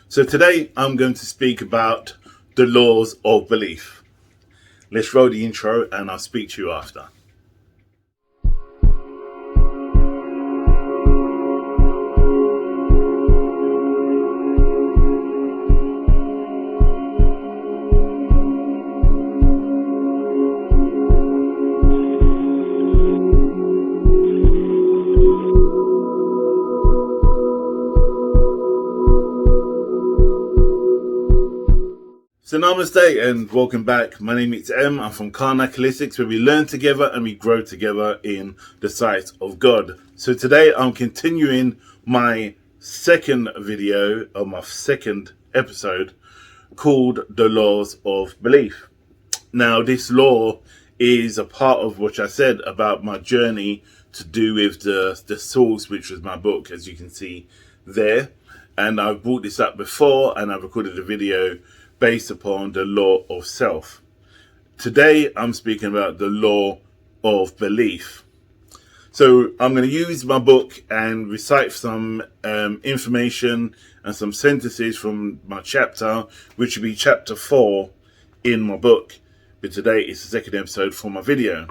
So today I'm going to speak about the laws of belief. Let's roll the intro and I'll speak to you after. So namaste and welcome back. My name is M. I'm from Karnak Holistics, where we learn together and we grow together in the sight of God. So today I'm continuing my second video, or my second episode, called The Laws of Belief. Now this law is a part of what I said about my journey to do with the source, which was my book, as you can see there. And I've brought this up before and I've recorded a video based upon the law of self. Today I'm speaking about the law of belief. So I'm going to use my book and recite some information and some sentences from my chapter, which will be chapter 4 in my book. But today is the second episode for my video.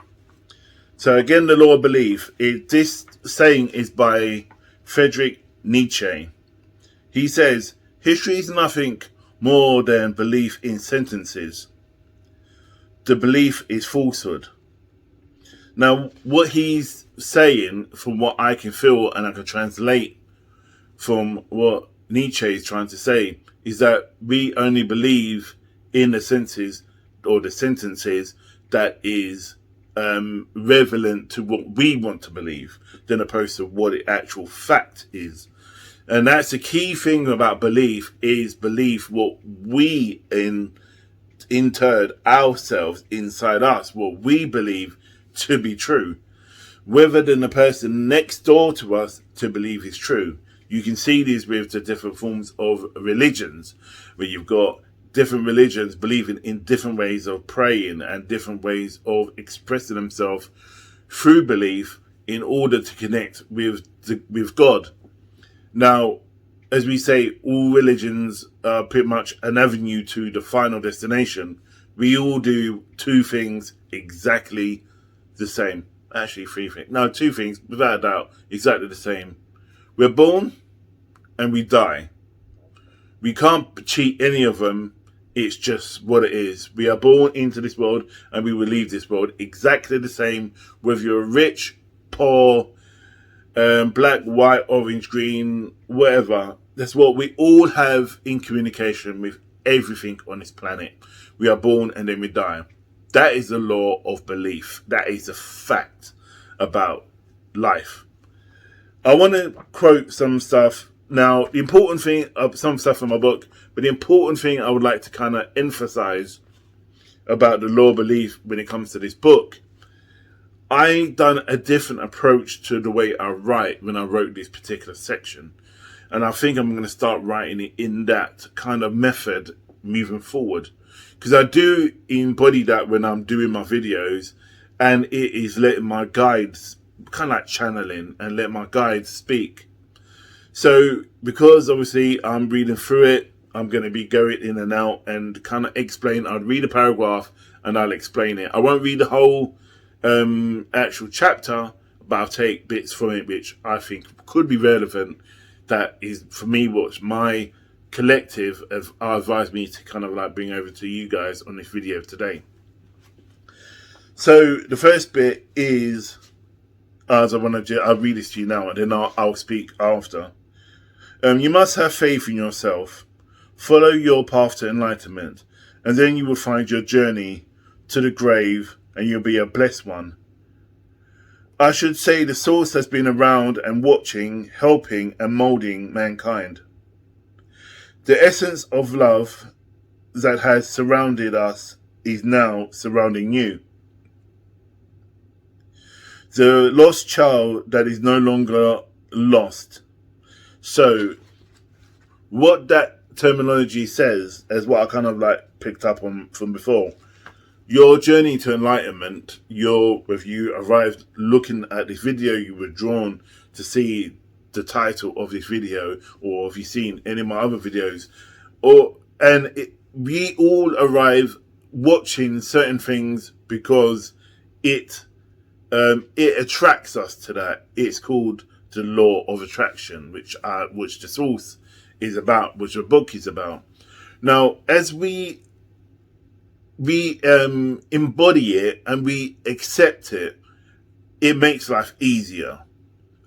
So again, the law of belief. This saying is by Friedrich Nietzsche. He says, history is nothing more than belief in sentences. The belief is falsehood. Now, what he's saying, from what I can feel and I can translate from what Nietzsche is trying to say, is that we only believe in the senses or the sentences that is relevant to what we want to believe, than opposed to what the actual fact is. And that's the key thing about belief, is belief what we interred ourselves inside us, what we believe to be true, rather than the person next door to us to believe is true. You can see this with the different forms of religions, where you've got different religions believing in different ways of praying and different ways of expressing themselves through belief in order to connect with God. Now, as we say, all religions are pretty much an avenue to the final destination. We all do two things exactly the same. Actually, three things. No, two things, without a doubt, exactly the same. We're born and we die. We can't cheat any of them. It's just what it is. We are born into this world and we will leave this world exactly the same, whether you're rich, poor, black, white, orange, green, whatever. That's what we all have in communication with everything on this planet. We are born and then we die. That is the law of belief. That is a fact about life. I want to quote some stuff. Now, the important thing, some stuff from my book, but the important thing I would like to kind of emphasize about the law of belief when it comes to this book, I done a different approach to the way I write when I wrote this particular section. And I think I'm going to start writing it in that kind of method moving forward. Because I do embody that when I'm doing my videos, and it is letting my guides, kind of like channeling, and let my guides speak. So because obviously I'm reading through it, I'm going to be going in and out and kind of explain. I'll read a paragraph and I'll explain it. I won't read the whole actual chapter, but I'll take bits from it which I think could be relevant. That is, for me, what my collective have advised me to kind of like bring over to you guys on this video today. So the first bit is, as I'll read this to you now and then I'll speak after. You must have faith in yourself, follow your path to enlightenment, and then you will find your journey to the grave and you'll be a blessed one. I should say the source has been around and watching, helping and molding mankind. The essence of love that has surrounded us is now surrounding you. The lost child that is no longer lost. So what that terminology says, as what I kind of like picked up on from before, your journey to enlightenment, if you arrived looking at this video, you were drawn to see the title of this video, or if you've seen any of my other videos, we all arrive watching certain things because it attracts us to that. It's called the law of attraction, which the source is about, which the book is about. Now, as we embody it and we accept it, it makes life easier.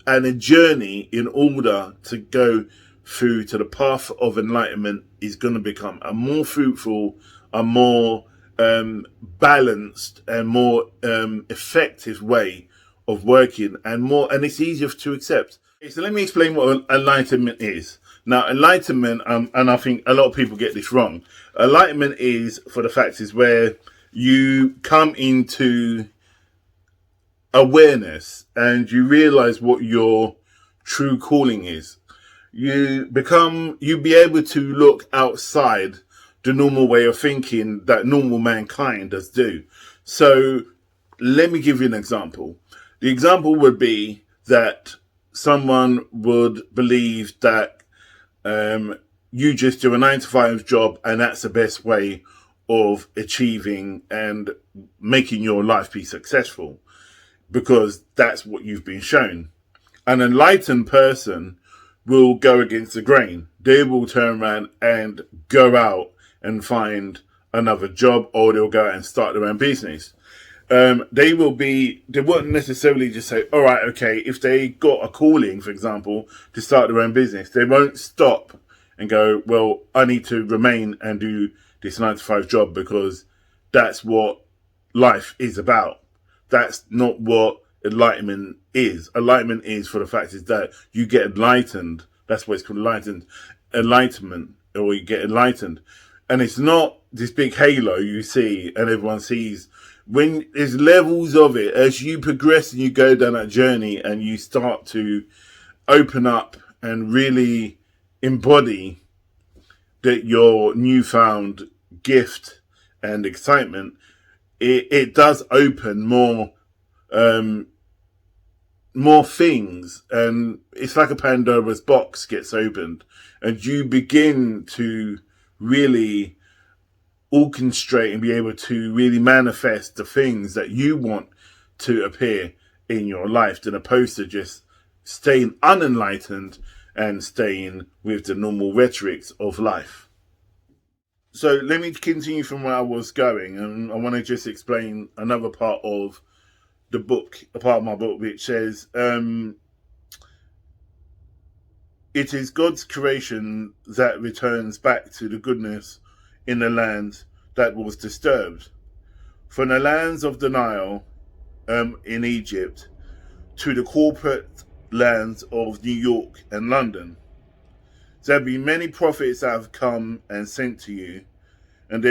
And a journey in order to go through to the path of enlightenment is going to become a more fruitful, a more balanced and more effective way of working, and it's easier to accept. So let me explain what enlightenment is. Now, enlightenment, and I think a lot of people get this wrong. Enlightenment is, for the fact, is where you come into awareness and you realize what your true calling is. You be able to look outside the normal way of thinking that normal mankind does do. So let me give you an example. The example would be that someone would believe that you just do a 9-to-5 job and that's the best way of achieving and making your life be successful, because that's what you've been shown. An enlightened person will go against the grain. They will turn around and go out and find another job, or they'll go out and start their own business. They wouldn't necessarily just say, all right, okay, if they got a calling, for example, to start their own business, they won't stop and go, well, I need to remain and do this 9-to-5 job because that's what life is about. That's not what enlightenment is. Enlightenment is, for the fact is that you get enlightened. That's what it's called, enlightenment, or you get enlightened. And it's not this big halo you see and everyone sees. When there's levels of it, as you progress and you go down that journey and you start to open up and really embody that your newfound gift and excitement, it does open more things, and it's like a Pandora's box gets opened, and you begin to really orchestrate and be able to really manifest the things that you want to appear in your life, than opposed to just staying unenlightened and staying with the normal rhetorics of life. So let me continue from where I was going, and I want to just explain another part of the book, a part of my book, which says, it is God's creation that returns back to the goodness in the land that was disturbed. From the lands of the Nile in Egypt to the corporate lands of New York and London. There have been many prophets that have come and sent to you, and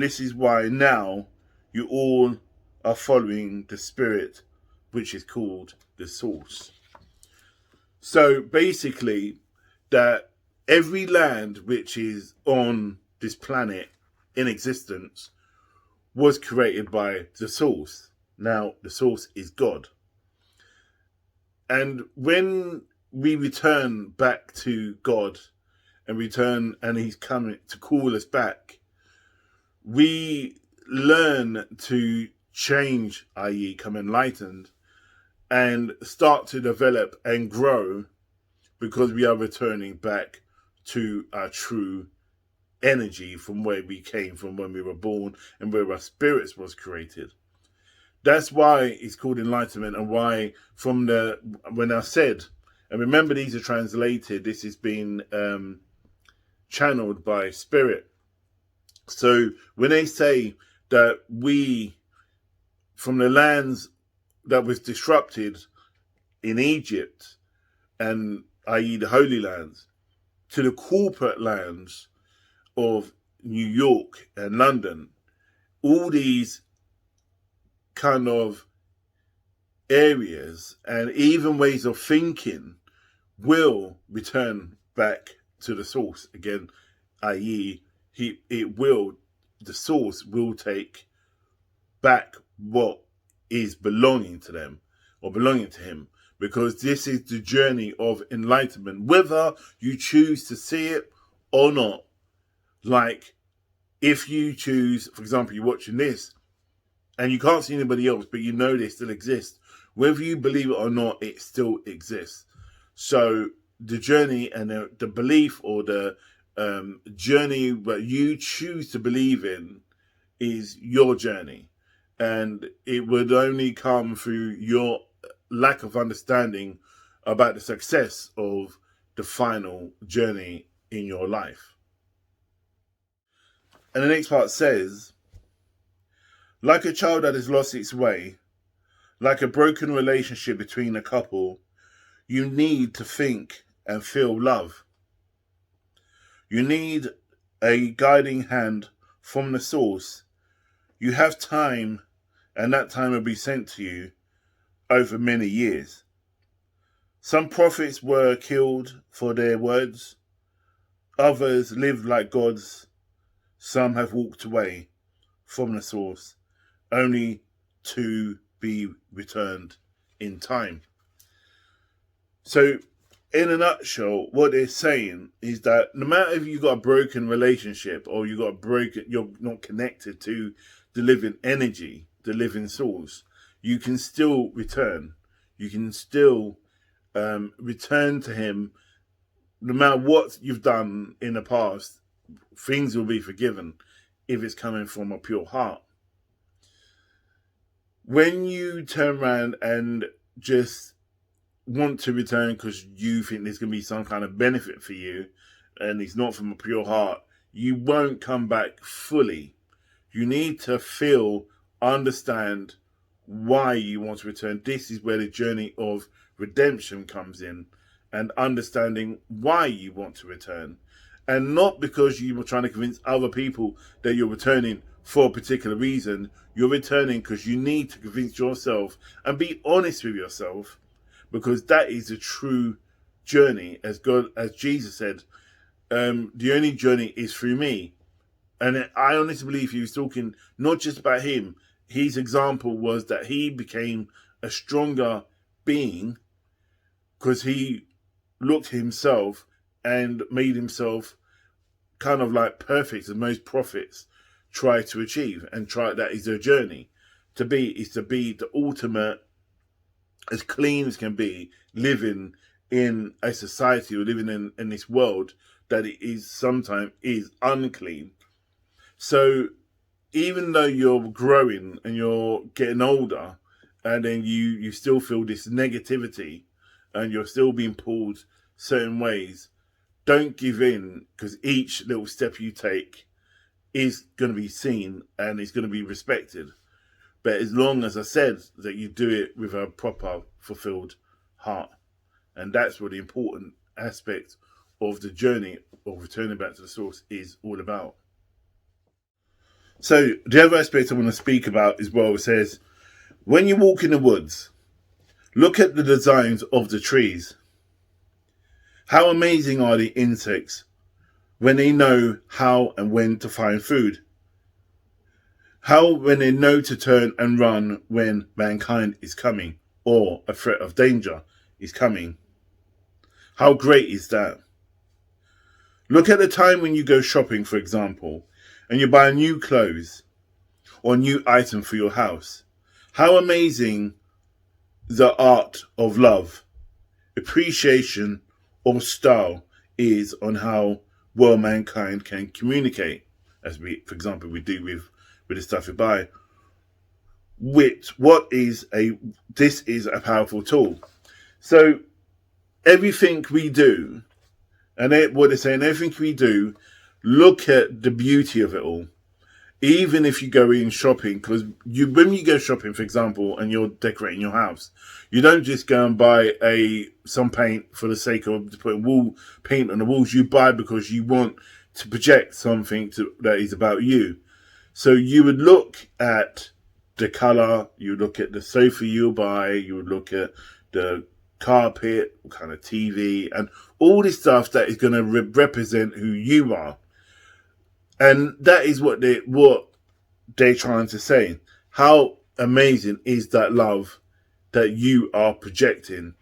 this is why now you all are following the Spirit, which is called the Source. So basically, that every land which is on this planet in existence was created by the Source. Now, the Source is God. And when we return back to God and He's coming to call us back, we learn to change, i.e. come enlightened, and start to develop and grow, because we are returning back to our true energy from where we came from when we were born and where our spirits was created. That's why it's called enlightenment, and why when I said, and remember these are translated, this has been channeled by Spirit. So when they say that we, from the lands that was disrupted in Egypt, and i.e. the Holy Lands, to the corporate lands of New York and London, all these kind of areas and even ways of thinking will return back to the source again, i.e. the source will take back what is belonging to them or belonging to him, because this is the journey of enlightenment, whether you choose to see it or not. Like, if you choose, for example, you're watching this and you can't see anybody else, but you know they still exist. Whether you believe it or not, it still exists. So the journey and the belief, or the journey that you choose to believe in, is your journey. And it would only come through your lack of understanding about the success of the final journey in your life. And the next part says, like a child that has lost its way, like a broken relationship between a couple, you need to think and feel love. You need a guiding hand from the source. You have time, and that time will be sent to you over many years. Some prophets were killed for their words. Others lived like gods. Some have walked away from the source, only to be returned in time. So, in a nutshell, what they're saying is that no matter if you've got a broken relationship, or you're not connected to the living energy, the living source, you can still return. You can still return to him. No matter what you've done in the past, things will be forgiven if it's coming from a pure heart. When you turn around and just want to return because you think there's going to be some kind of benefit for you, and it's not from a pure heart, you won't come back fully. You need to feel, understand why you want to return. This is where the journey of redemption comes in, and understanding why you want to return. And not because you were trying to convince other people that you're returning for a particular reason. You're returning because you need to convince yourself and be honest with yourself, because that is a true journey. As Jesus said, the only journey is through me. And I honestly believe he was talking not just about him. His example was that he became a stronger being because he looked at himself and made himself kind of like perfect, as most prophets try to achieve, and that is their journey. To be the ultimate, as clean as can be, living in a society, or living in this world that it is sometimes is unclean. So even though you're growing and you're getting older, and then you still feel this negativity, and you're still being pulled certain ways, don't give in, because each little step you take is going to be seen and is going to be respected. But as long as I said that you do it with a proper, fulfilled heart. And that's what the important aspect of the journey of returning back to the source is all about. So the other aspect I want to speak about as well, it says, when you walk in the woods, look at the designs of the trees. How amazing are the insects when they know how and when to find food. How when they know to turn and run when mankind is coming, or a threat of danger is coming. How great is that? Look at the time when you go shopping, for example, and you buy new clothes or new item for your house. How amazing the art of love, appreciation, or style is on how well mankind can communicate, as for example, we do with the stuff we buy. This is a powerful tool. So everything we do, and what they're saying, everything we do, look at the beauty of it all. Even if you go in shopping, because when you go shopping, for example, and you're decorating your house, you don't just go and buy some paint for the sake of putting wall paint on the walls. You buy because you want to project something that is about you. So you would look at the color, you would look at the sofa you buy, you would look at the carpet, what kind of TV, and all this stuff that is going to represent who you are. And that is what they're trying to say. How amazing is that love that you are projecting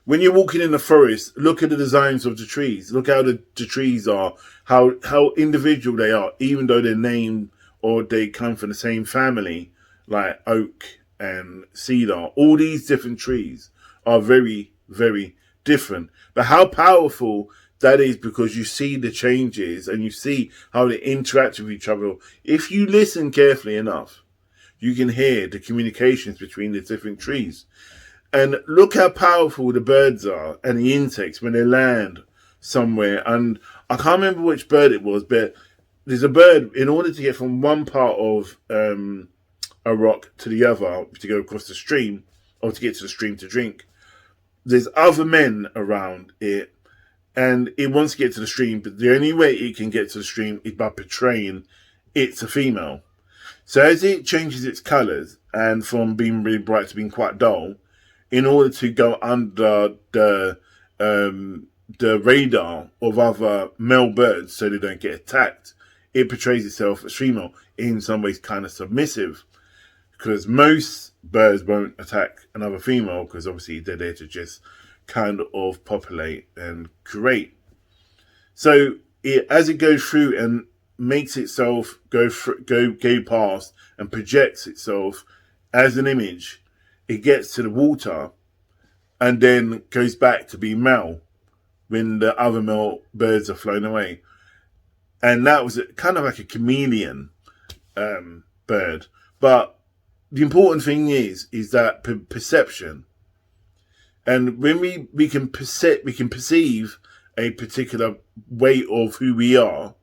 When you're walking in the forest, look at the designs of the trees. Look how the trees are, how individual they are, even though they're named or they come from the same family, like oak and cedar. All these different trees are very, very different. But how powerful that is, because you see the changes and you see how they interact with each other. If you listen carefully enough, you can hear the communications between the different trees. And look how powerful the birds are and the insects when they land somewhere. And I can't remember which bird it was, but there's a bird, in order to get from one part of a rock to the other, to go across the stream, or to get to the stream to drink, there's other men around it, and it wants to get to the stream, but the only way it can get to the stream is by portraying it's a female. So as it changes its colours, and from being really bright to being quite dull, in order to go under the radar of other male birds so they don't get attacked, it portrays itself as female, in some ways kind of submissive, because most birds won't attack another female, because obviously they're there to just kind of populate and create. So as it goes through and makes itself go past and projects itself as an image, it gets to the water and then goes back to be male when the other male birds are flown away. And that was kind of like a chameleon bird. But the important thing is that perception. And when we can perceive a particular way of who we are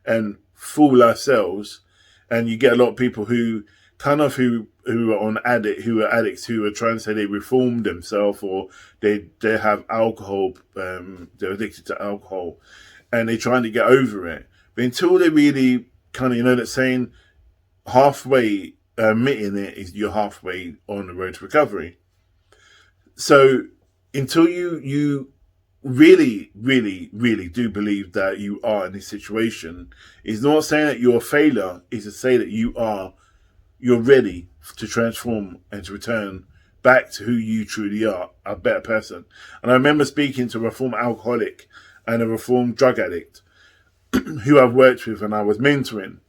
and fool ourselves, and you get a lot of people who are addicts who are trying to say they reformed themselves, or they have alcohol, they're addicted to alcohol, and they're trying to get over it. But until they really kind of, that saying, halfway admitting it is you're halfway on the road to recovery. So until you really, really, really do believe that you are in this situation, it's not saying that you're a failure, it's to say that you're ready to transform and to return back to who you truly are, a better person. And I remember speaking to a reformed alcoholic and a reformed drug addict who I've worked with and I was mentoring.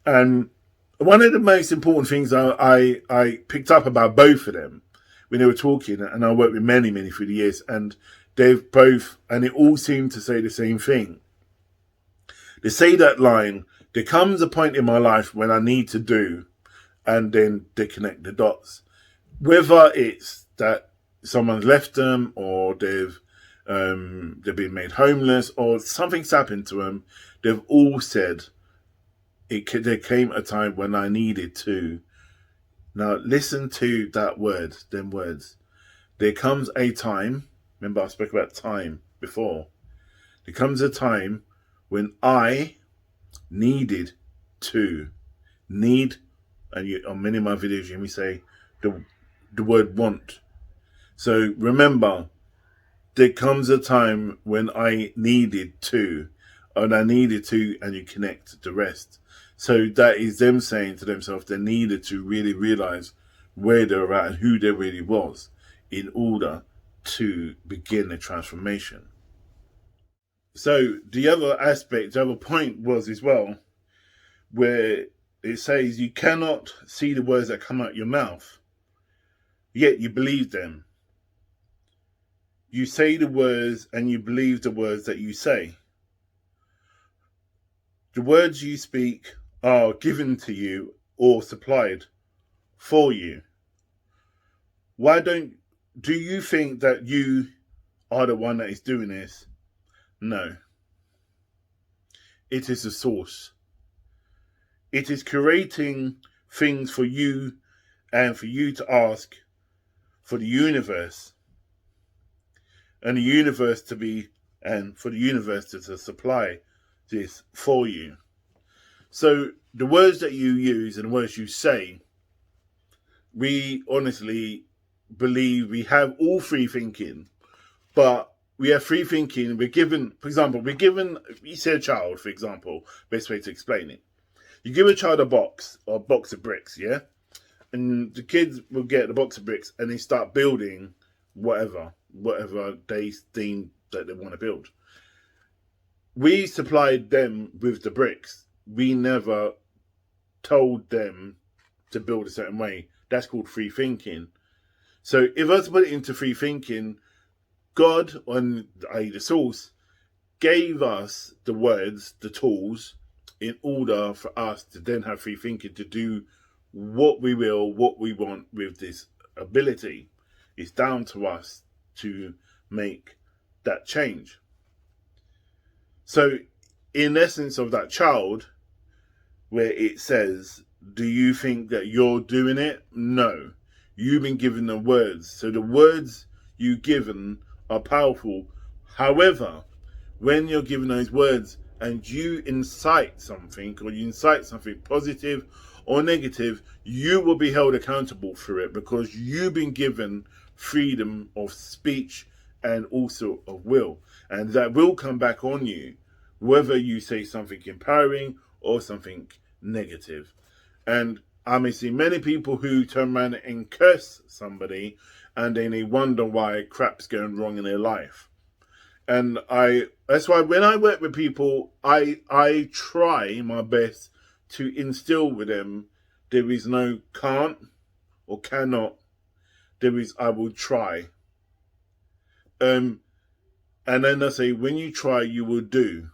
And one of the most important things I picked up about both of them when they were talking, and I worked with many through the years, and they've both, and they all seem to say the same thing. They say that line, there comes a point in my life when I need to do, and then they connect the dots. Whether it's that someone's left them, or they've been made homeless, or something's happened to them, they've all said, there came a time when I needed to. Now listen to that word, them words. There comes a time, remember I spoke about time before. There comes a time when I needed to. Need, and on many of my videos you hear me say the word want. So remember, there comes a time when I needed to, and you connect the rest. So that is them saying to themselves they needed to really realize where they were at and who they really was in order to begin the transformation. So the other aspect, the other point was as well, where it says you cannot see the words that come out your mouth, yet you believe them. You say the words and you believe the words that you say. The words you speak are given to you or supplied for you. Do you think that you are the one that is doing this? No. It is the source. It is creating things for you and for you to ask for the universe, and the universe for the universe to supply this for you. So the words that you use and the words you say, we honestly believe we have all free thinking, but we have free thinking. We're given, you say a child, for example, best way to explain it. You give a child a box of bricks, yeah? And the kids will get the box of bricks and they start building whatever they deem that they want to build. We supplied them with the bricks. We never told them to build a certain way. That's called free thinking. So if I was to put it into free thinking, God, i.e. the source, gave us the words, the tools, in order for us to then have free thinking to do what we will, what we want with this ability. It's down to us to make that change. So in essence of that child, where it says, do you think that you're doing it? No. You've been given the words. So the words you've given are powerful. However, when you're given those words and you incite something, or you incite something positive or negative, you will be held accountable for it, because you've been given freedom of speech and also of will. And that will come back on you, whether you say something empowering or something negative. And I may see many people who turn around and curse somebody, and then they wonder why crap's going wrong in their life. And that's why when I work with people, I try my best to instill with them, there is no can't or cannot. There is, I will try. And then I say, when you try, you will do.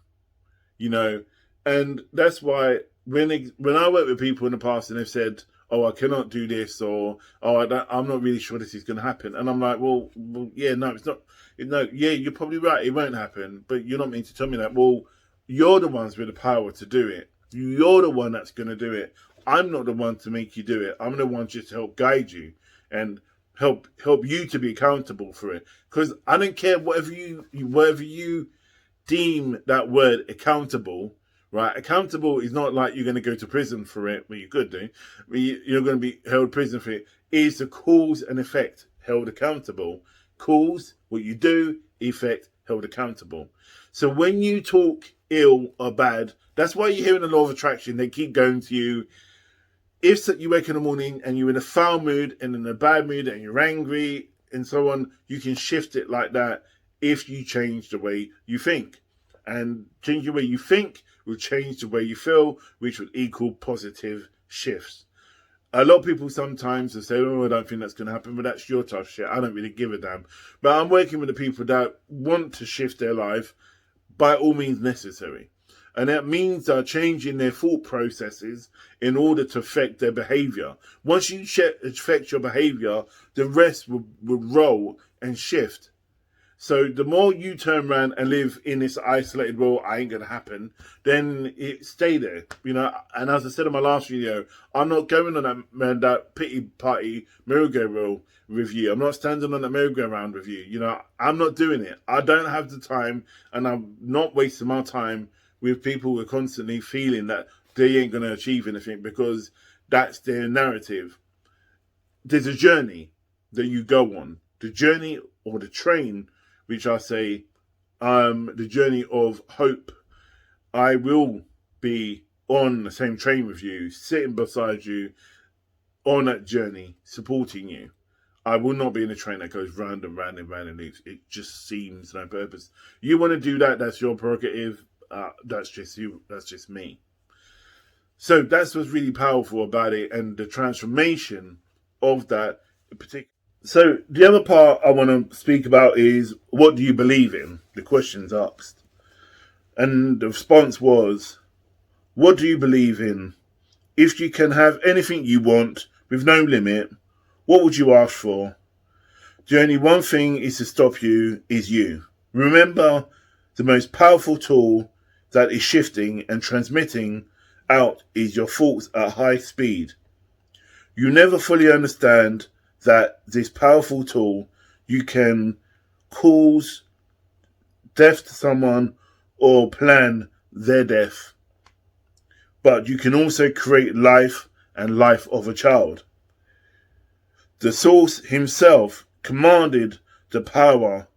And that's why when I work with people in the past and they've said, oh, I cannot do this, or I'm not really sure this is going to happen, and I'm like, well, yeah, no, it's not. No, yeah, you're probably right, it won't happen, but you're not meant to tell me that. Well, you're the ones with the power to do it. You're the one that's going to do it. I'm not the one to make you do it. I'm the one just to help guide you and help you to be accountable for it. Because I don't care whatever you deem that word accountable. Right, accountable is not like you're going to go to prison for it. Well, you could do. You're going to be held prison for it. It's the cause and effect held accountable. Cause, what you do, effect, held accountable. So when you talk ill or bad, that's why you hear in the law of attraction, they keep going to you. If you wake in the morning and you're in a foul mood and in a bad mood and you're angry and so on, you can shift it like that if you change the way you think. And change the way you think will change the way you feel, which will equal positive shifts. A lot of people sometimes will say, oh, I don't think that's going to happen, but that's your tough shit. I don't really give a damn. But I'm working with the people that want to shift their life by all means necessary. And that means they're changing their thought processes in order to affect their behavior. Once you affect your behavior, the rest will roll and shift. So the more you turn around and live in this isolated world, I ain't going to happen, then it stay there. And as I said in my last video, I'm not going on that pity party merry-go-round with you. I'm not standing on that merry-go-round with you. I'm not doing it. I don't have the time, and I'm not wasting my time with people who are constantly feeling that they ain't going to achieve anything because that's their narrative. There's a journey that you go on. The journey or the train, which I say, the journey of hope. I will be on the same train with you, sitting beside you on that journey, supporting you. I will not be in a train that goes round and round and round and loops. It just seems no purpose. You want to do that, that's your prerogative. That's just you. That's just me. So that's what's really powerful about it, and the transformation of that in particular. So the other part I want to speak about is, what do you believe in? The question's asked. And the response was, what do you believe in? If you can have anything you want with no limit, what would you ask for? The only one thing is to stop you is you. Remember, the most powerful tool that is shifting and transmitting out is your thoughts at high speed. You never fully understand that this powerful tool, you can cause death to someone or plan their death, but you can also create life and life of a child. The source himself commanded the power,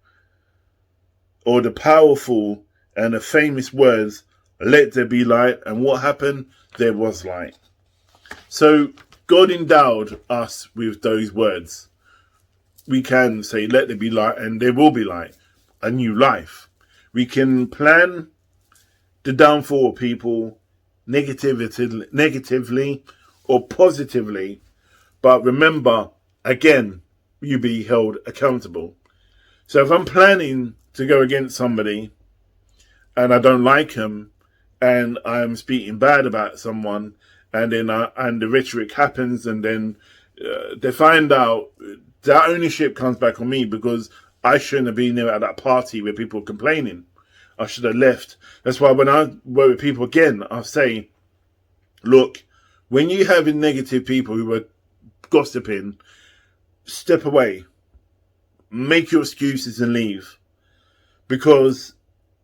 or the powerful and the famous words, let there be light, and what happened? There was light. So God endowed us with those words. we can say, let there be light, and there will be light, a new life. We can plan the downfall of people negatively or positively, but remember, again, you be held accountable. So if I'm planning to go against somebody and I don't like them, and I'm speaking bad about someone, and then and the rhetoric happens, and then they find out, that ownership comes back on me, because I shouldn't have been there at that party where people were complaining. I should have left. That's why when I work with people again, I say, look, when you have negative people who are gossiping, step away, make your excuses and leave, because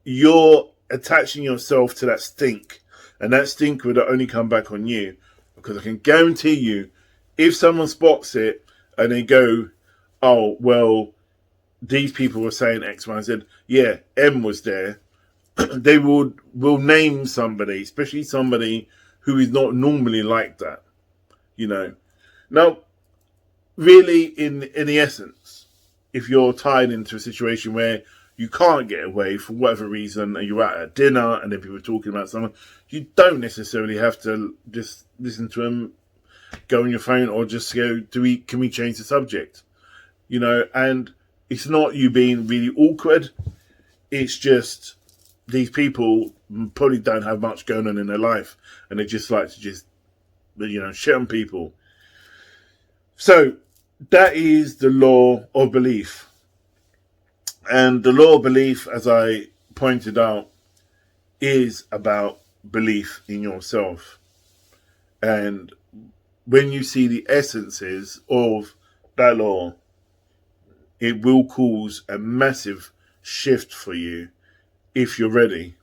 you're attaching yourself to that stink, and that stink would only come back on you. Because I can guarantee you, if someone spots it and they go, oh, well, these people were saying X, Y, and Z, yeah, M was there, they will name somebody, especially somebody who is not normally like that, you know. Now, really, in the essence, if you're tied into a situation where you can't get away for whatever reason, and you're out at dinner and then people are talking about someone, you don't necessarily have to just listen to them, go on your phone, or just go, can we change the subject? You know, and it's not you being really awkward. It's just these people probably don't have much going on in their life, and they just like to just, you know, shit on people. So that is the law of belief. And the law of belief, as I pointed out, is about belief in yourself. And when you see the essences of that law, it will cause a massive shift for you if you're ready.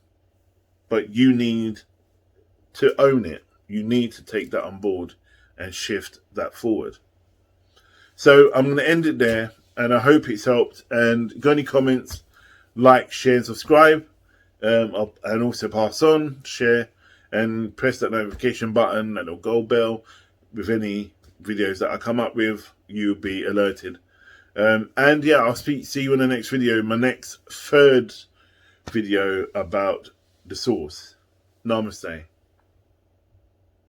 But you need to own it. You need to take that on board and shift that forward. So I'm going to end it there, and I hope it's helped. And got any comments, like, share, and subscribe. And also pass on, share, and press that notification button, that little gold bell. With any videos that I come up with, you'll be alerted. And yeah, I'll see you in the next video, my next third video about the source. Namaste.